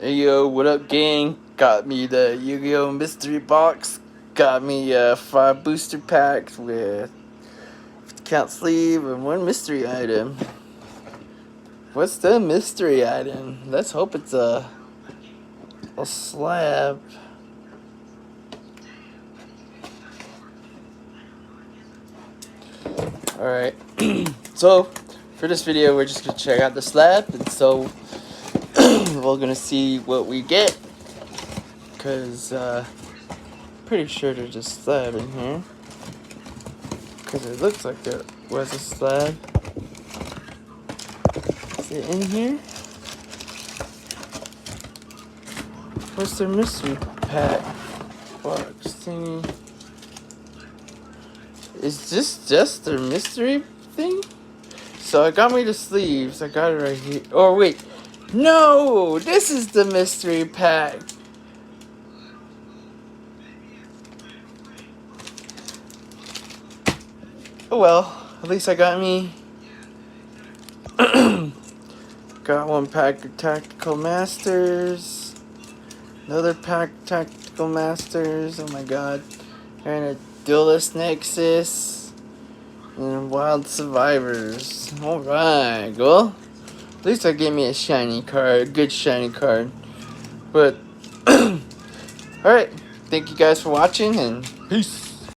Hey yo, what up gang? Got me the Yu-Gi-Oh! Mystery Box. Got me 5 booster packs with count sleeve and 1 mystery item. What's the mystery item? Let's hope it's a slab. Alright, so for this video we're just gonna check out the slab, and so we're gonna see what we get, because pretty sure there's a slab in here, because it looks like there was a slab. Is it in here? What's their mystery pack box thingy? Is this just their mystery thing? So I got me the sleeves. I got it right here. Oh wait, no! This is the mystery pack. Oh well, at least I got me. Got 1 pack of Tactical Masters. Another pack of Tactical Masters. Oh my god. And a Duelist Nexus. And Wild Survivors. Alright, well, at least that gave me a shiny card. A good shiny card. But, alright. Thank you guys for watching, and peace.